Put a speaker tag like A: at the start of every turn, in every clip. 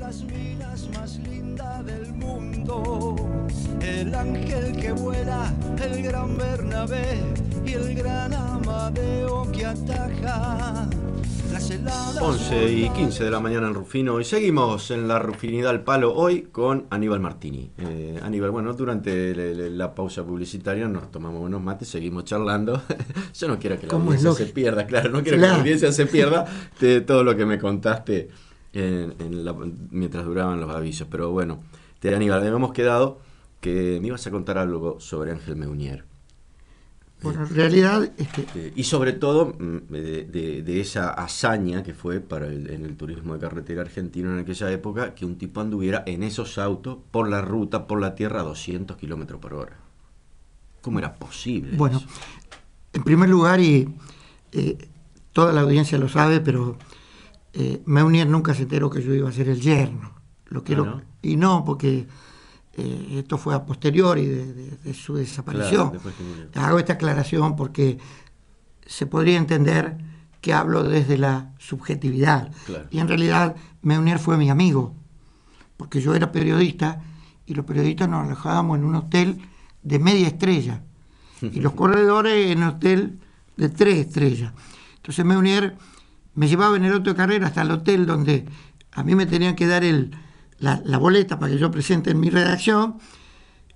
A: las minas más lindas del mundo, el ángel que vuela, el gran Bernabé y el gran Amadeo que ataja.
B: 11:15 de la mañana en Rufino y seguimos en la Rufinidad al Palo hoy con Aníbal Martini. Aníbal, bueno, durante la pausa publicitaria nos tomamos unos mates, seguimos charlando. Yo no quiero que la audiencia se pierda, claro, no quiero que la audiencia se pierda de todo lo que me contaste mientras duraban los avisos. Pero bueno, Aníbal, habíamos quedado que me ibas a contar algo sobre Ángel Meunier.
C: Bueno, en realidad...
B: y sobre todo de esa hazaña que fue en el turismo de carretera argentino en aquella época, que un tipo anduviera en esos autos por la ruta, por la tierra, a 200 kilómetros por hora. ¿Cómo era posible?
C: Bueno,
B: eso?
C: En primer lugar, y toda la audiencia lo sabe, pero Meunier nunca se enteró que yo iba a ser el yerno. Lo quiero, ¿no? Y no, porque... esto fue a posteriori de su desaparición. Claro, hago esta aclaración porque se podría entender que hablo desde la subjetividad. Claro. Y en realidad Meunier fue mi amigo, porque yo era periodista y los periodistas nos alojábamos en un hotel de media estrella y los corredores en un hotel de 3 estrellas. Entonces Meunier me llevaba en el auto de carrera hasta el hotel donde a mí me tenían que dar la boleta para que yo presente en mi redacción,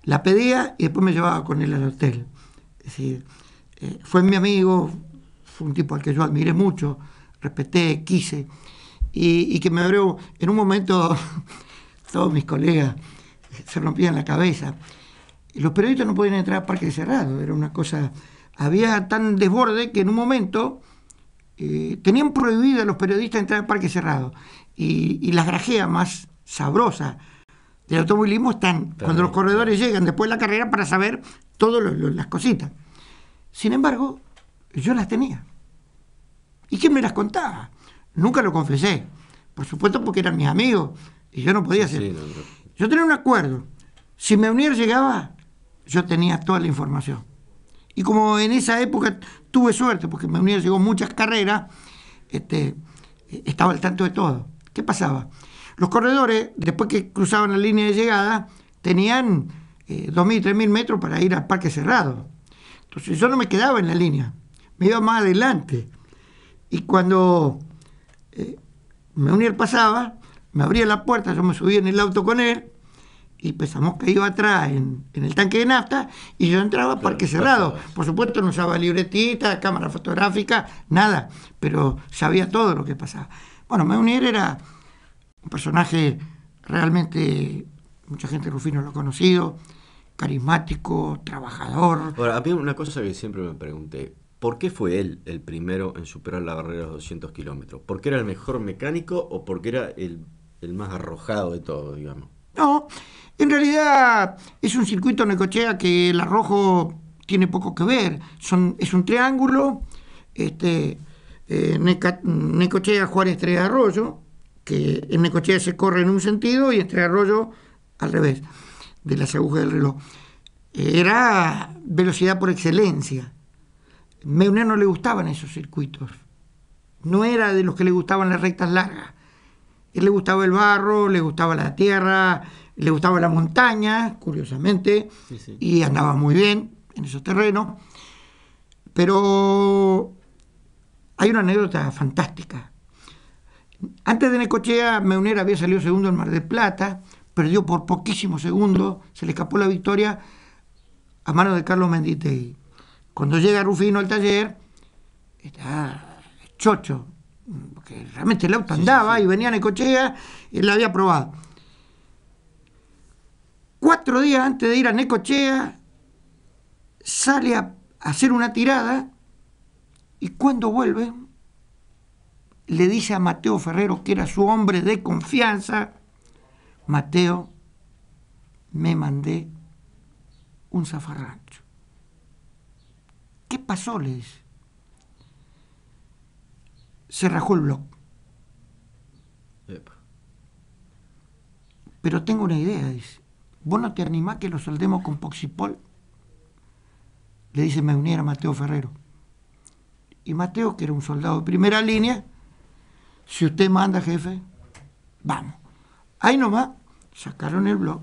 C: la pedía y después me llevaba con él al hotel. Es decir, fue mi amigo, fue un tipo al que yo admiré mucho, respeté, quise, y que me abrió, en un momento todos mis colegas se rompían la cabeza. Y los periodistas no podían entrar a Parque Cerrado, era una cosa, había tan desborde que en un momento tenían prohibido a los periodistas entrar a Parque Cerrado, y las grajeas más sabrosa del automovilismo están cuando los corredores llegan después de la carrera para saber todas las cositas. Sin embargo, yo las tenía. ¿Y quién me las contaba? Nunca lo confesé. Por supuesto, porque eran mis amigos y yo no podía hacer. Yo tenía un acuerdo. Si Meunier llegaba, yo tenía toda la información. Y como en esa época tuve suerte, porque Meunier llegó muchas carreras, estaba al tanto de todo. ¿Qué pasaba? Los corredores, después que cruzaban la línea de llegada, tenían 2.000, 3.000 metros para ir al Parque Cerrado. Entonces yo no me quedaba en la línea, me iba más adelante. Y cuando Meunier pasaba, me abría la puerta, yo me subía en el auto con él, y pensamos que iba atrás en el tanque de nafta, y yo entraba a Parque Cerrado. Por supuesto no usaba libretita, cámara fotográfica, nada, pero sabía todo lo que pasaba. Bueno, Meunier era... un personaje realmente, mucha gente de Rufino lo ha conocido, carismático, trabajador.
B: Ahora, a mí una cosa que siempre me pregunté, ¿por qué fue él el primero en superar la barrera de los 200 kilómetros? ¿Por qué era el mejor mecánico o porque era el más arrojado de todos, digamos?
C: No, en realidad es un circuito Necochea que el arrojo tiene poco que ver. Es un triángulo, Necochea, Juárez, Tres Arroyos, que en Necochea se corre en un sentido y en Tres Arroyos al revés, de las agujas del reloj. Era velocidad por excelencia. Meunier no le gustaban esos circuitos. No era de los que le gustaban las rectas largas. Él le gustaba el barro, le gustaba la tierra, le gustaba la montaña, curiosamente, sí. Y andaba muy bien en esos terrenos. Pero hay una anécdota fantástica. Antes de Necochea, Meunier había salido segundo en Mar del Plata, perdió por poquísimos segundos, se le escapó la victoria a manos de Carlos Menditegui. Cuando llega Rufino al taller, está chocho, porque realmente el auto andaba y venía a Necochea y él la había probado. 4 días antes de ir a Necochea, sale a hacer una tirada y cuando vuelve, le dice a Mateo Ferrero, que era su hombre de confianza: Mateo, me mandé un zafarrancho. ¿Qué pasó?, le dice. Se rajó el bloque. Pero tengo una idea, dice. ¿Vos no te animás que lo soldemos con Poxipol? Le dice Meunier a Mateo Ferrero. Y Mateo, que era un soldado de primera línea: si usted manda, jefe, vamos. Ahí nomás sacaron el blog.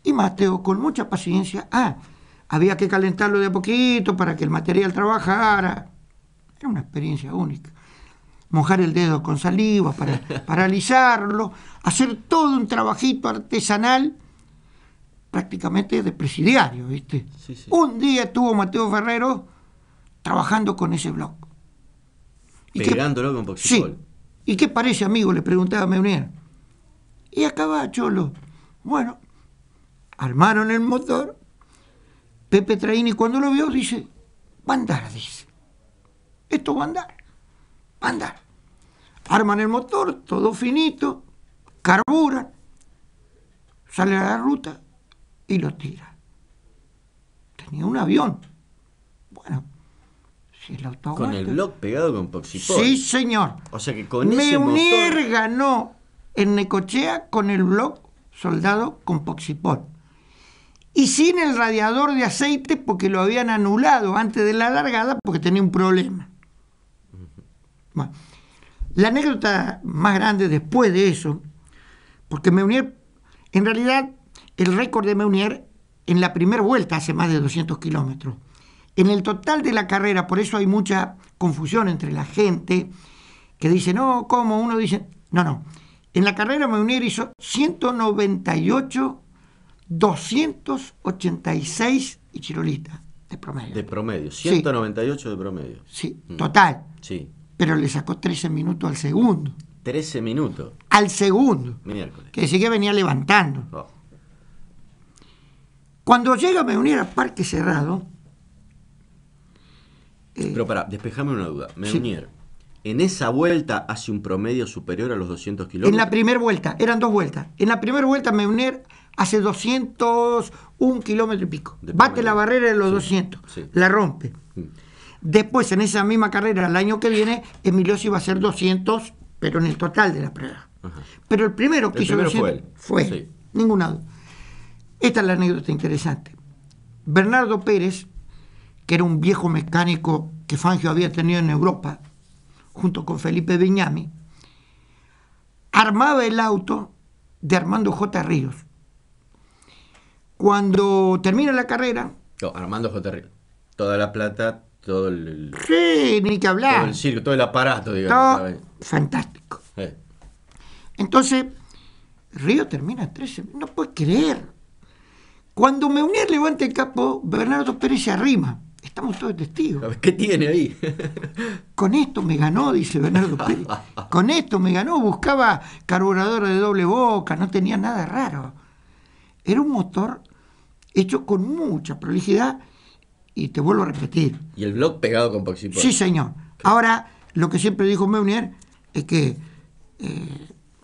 C: Y Mateo, con mucha paciencia, había que calentarlo de a poquito para que el material trabajara. Era una experiencia única. Mojar el dedo con saliva para alisarlo, hacer todo un trabajito artesanal, prácticamente de presidiario, ¿viste?
B: Sí, sí.
C: Un día estuvo Mateo Ferrero trabajando con ese blog.
B: Pegándolo con Poxipol.
C: Sí. ¿Y qué parece, amigo? Le preguntaba a Meunier. Y acá va, Cholo. Bueno, armaron el motor. Pepe Traini, cuando lo vio, dice: va a andar, dice. Esto va a andar. Va a andar. Arman el motor, todo finito, carburan, sale a la ruta y lo tira. Tenía un avión. Bueno, si el auto
B: Con el
C: aguanta.
B: blog pegado con Poxipol.
C: Sí, señor.
B: O sea que con ese
C: Meunier
B: motor...
C: ganó en Necochea con el blog soldado con Poxipol. Y sin el radiador de aceite porque lo habían anulado antes de la largada porque tenía un problema. Bueno, la anécdota más grande después de eso, porque Meunier, en realidad, el récord de Meunier en la primera vuelta hace más de 200 kilómetros. En el total de la carrera, por eso hay mucha confusión entre la gente que dice, no, ¿cómo? Uno dice, no. En la carrera Meunier hizo 198, 286 y chirolita de promedio.
B: De promedio, 198 sí. De promedio.
C: Sí, total.
B: Sí.
C: Pero le sacó 13 minutos al segundo.
B: 13 minutos.
C: Al segundo.
B: Miércoles.
C: Que decía que venía levantando.
B: Oh.
C: Cuando llega Meunier a Parque Cerrado...
B: Pero pará, despejame una duda. Meunier, ¿en esa vuelta hace un promedio superior a los 200 kilómetros?
C: En la primera vuelta, eran 2 vueltas. En la primera vuelta Meunier hace 201 kilómetros y pico. Bate la barrera de los 200. Sí. La rompe. Después, en esa misma carrera, el año que viene, Emiliosi iba a hacer 200, pero en el total de la prueba. Ajá. Pero el primero que hizo 200 fue él. Sí. Ninguna duda. Esta es la anécdota interesante. Bernardo Pérez, que era un viejo mecánico que Fangio había tenido en Europa, junto con Felipe Viñami, armaba el auto de Armando J. Ríos. Cuando termina la carrera...
B: No, Armando J. Ríos. Toda la plata, todo el...
C: Sí, ni que hablar.
B: Todo el circo, todo el aparato, digamos.
C: Todo fantástico. Entonces, Ríos termina 13. No puede creer. Cuando Meunier levanta el capo, Bernardo Pérez se arrima. Estamos todos testigos.
B: ¿Qué tiene ahí?
C: Con esto me ganó, dice Bernardo Pérez. Con esto me ganó. Buscaba carburador de doble boca, no tenía nada raro. Era un motor hecho con mucha prolijidad y te vuelvo a repetir.
B: ¿Y el blog pegado con Poxipol?
C: Sí, señor. Ahora, lo que siempre dijo Meunier es que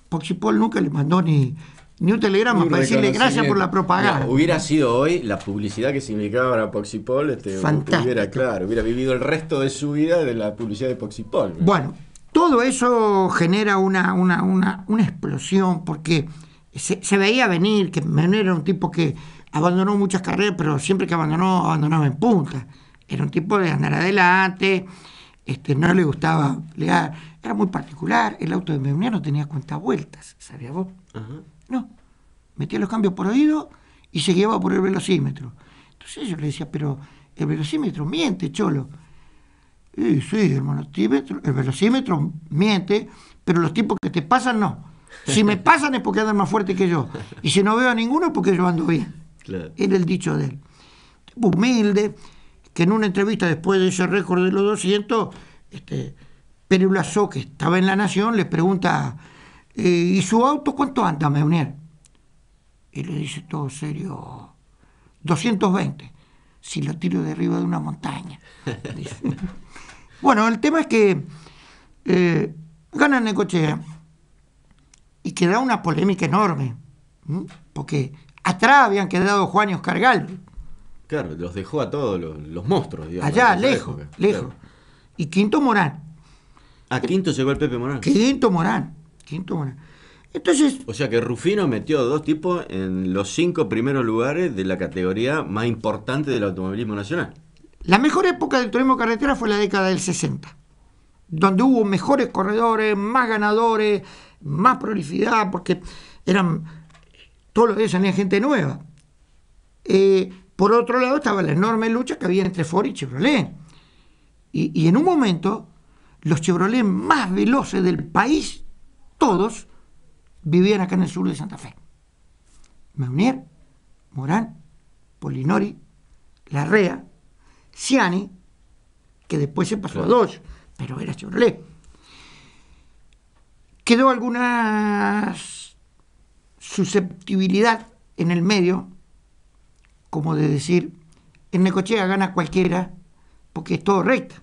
C: Poxipol nunca le mandó ni un telegrama para decirle gracias por la propaganda.
B: No, hubiera sido hoy la publicidad que significaba para Poxipol, hubiera vivido el resto de su vida de la publicidad de Poxipol.
C: Bueno, todo eso genera una explosión porque se veía venir que Meunier era un tipo que abandonó muchas carreras, pero siempre que abandonaba en punta. Era un tipo de andar adelante, no le gustaba leer, era muy particular. El auto de Meunier no tenía cuentavueltas, ¿sabías vos? Uh-huh. No, metía los cambios por oído y se guiaba por el velocímetro. Entonces yo le decía, pero el velocímetro miente, Cholo. Y sí, hermano, el velocímetro miente, pero los tipos que te pasan no. Si me pasan es porque andan más fuerte que yo. Y si no veo a ninguno es porque yo ando bien.
B: Claro.
C: Era el dicho de él. Tipo humilde, que en una entrevista después de ese récord de los 200, Pérez Blasó, que estaba en La Nación, le pregunta, ¿y su auto cuánto anda, Meunier? Y le dice todo serio, 220, si lo tiro de arriba de una montaña. Bueno, el tema es que gana Necochea y queda una polémica enorme, porque atrás habían quedado Juan y Oscar Galvez.
B: Claro, los dejó a todos los monstruos, digamos.
C: Allá, lejos. Claro. Y quinto Morán.
B: Quinto llegó el Pepe Morán.
C: Quinto Morán. Entonces,
B: o sea que Rufino metió 2 tipos en los 5 primeros lugares de la categoría más importante del automovilismo nacional.
C: La mejor época del turismo carretera fue la década del 60, donde hubo mejores corredores, más ganadores, más prolificidad, porque todos los días salía gente nueva. Por otro lado estaba la enorme lucha que había entre Ford y Chevrolet. Y en un momento, los Chevrolet más veloces del país, todos, vivían acá en el sur de Santa Fe. Meunier, Morán, Polinori, Larrea, Ciani, que después se pasó a Dodge, pero era Chevrolet. Quedó alguna susceptibilidad en el medio, como de decir, en Necochea gana cualquiera porque es todo recta.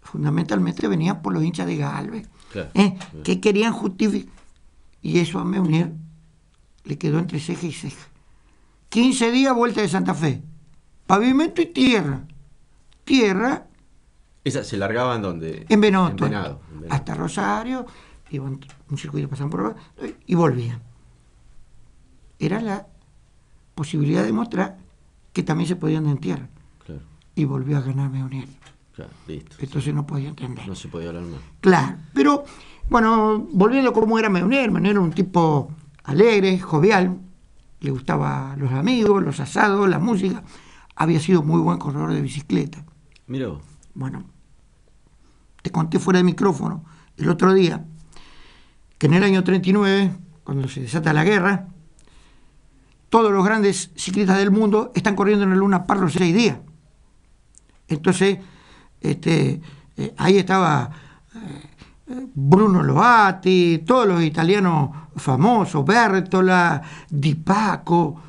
C: Fundamentalmente venían por los hinchas de Galvez, claro, que querían justificar. Y eso a Meunier le quedó entre ceja y ceja. 15 días vuelta de Santa Fe. Pavimento y tierra. Tierra.
B: ¿Esa se largaban donde?
C: En Venado. Hasta Rosario, iban un circuito, pasaban por abajo y volvían. Era la posibilidad de mostrar que también se podían en tierra. Claro. Y volvió a ganar Meunier.
B: Claro, listo.
C: Entonces no podía entender.
B: No se podía hablar más.
C: Claro, pero bueno, volviendo a cómo era Meunier era un tipo alegre, jovial, le gustaba los amigos, los asados, la música. Había sido muy buen corredor de bicicleta.
B: Mirá vos.
C: Bueno, te conté fuera de micrófono el otro día que en el año 39, cuando se desata la guerra, todos los grandes ciclistas del mundo están corriendo en el Luna Park los 6 días. Entonces, ahí estaba Bruno Loati, todos los italianos famosos, Bertola, Di Paco,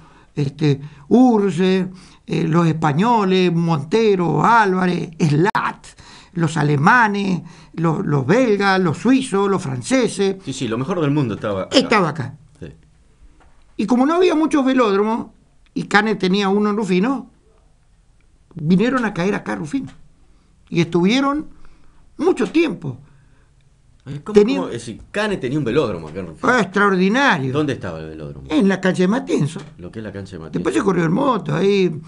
C: Urge, los españoles, Montero, Álvarez, Slat, los alemanes, los belgas, los suizos, los franceses.
B: Sí, lo mejor del mundo estaba acá.
C: Estaba acá. Sí. Y como no había muchos velódromos, y Canet tenía uno en Rufino, vinieron a caer acá a Rufino. Y estuvieron mucho tiempo.
B: ¿Cómo? Es decir, Canet tenía un velódromo acá en Rufino.
C: Extraordinario.
B: ¿Dónde estaba el velódromo?
C: En la cancha de Matienzo.
B: Lo que es la cancha de Matienzo.
C: Después se corrió en moto ahí.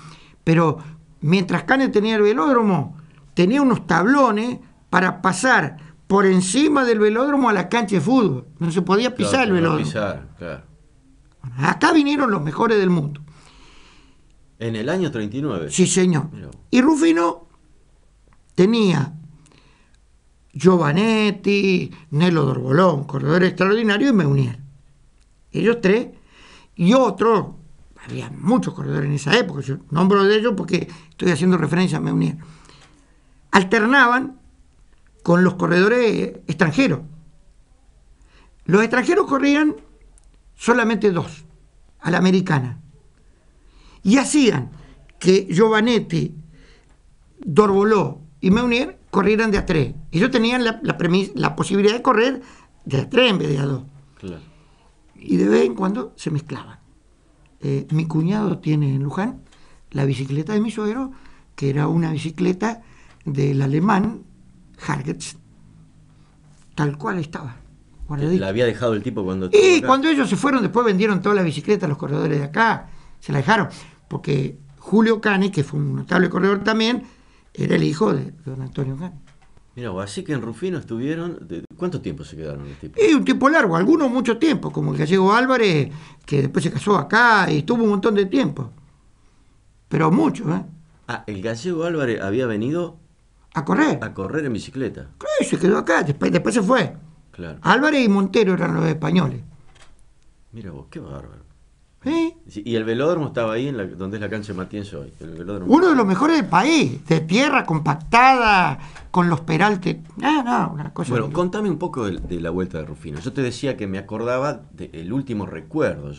C: Pero mientras Canet tenía el velódromo, tenía unos tablones para pasar por encima del velódromo a la cancha de fútbol. No se podía pisar el velódromo.
B: Claro.
C: Acá vinieron los mejores del mundo.
B: ¿En el año 39?
C: Sí, señor. Y Rufino tenía Giovanetti, Nelo Dorbolón, corredor extraordinario, y Meunier. Ellos tres. Y otros, había muchos corredores en esa época, yo nombro de ellos porque estoy haciendo referencia a Meunier. Alternaban con los corredores extranjeros. Los extranjeros corrían solamente 2, a la americana. Y hacían que Giovanetti, Dorboló y Meunier corrieran de a 3. Ellos tenían la posibilidad de correr de a 3 en vez de a 2. Claro. Y de vez en cuando se mezclaban. Mi cuñado tiene en Luján la bicicleta de mi suegro, que era una bicicleta del alemán Hargetz, tal cual estaba.
B: Guardadito. La había dejado el tipo cuando...
C: Y cuando ellos se fueron, después vendieron toda la bicicleta a los corredores de acá. Se la dejaron. Porque Julio Canet, que fue un notable corredor también, era el hijo de don Antonio Canet.
B: Mira, así que en Rufino estuvieron... ¿Cuánto tiempo se quedaron los tipos?
C: Y un tiempo largo, algunos mucho tiempo, como el gallego Álvarez, que después se casó acá y estuvo un montón de tiempo. Pero mucho, ¿eh?
B: Ah, el gallego Álvarez había venido...
C: A correr.
B: A correr en bicicleta.
C: Sí, se quedó acá, después se fue.
B: Claro.
C: Álvarez y Montero eran los españoles.
B: Mira vos, qué bárbaro.
C: ¿Sí?
B: Y el velódromo estaba ahí, donde es la cancha de Matienzo hoy.
C: Uno de los mejores del país, de tierra compactada, con los peraltes. Una cosa.
B: Bueno, contame un poco de la vuelta de Rufino. Yo te decía que me acordaba del último recuerdo.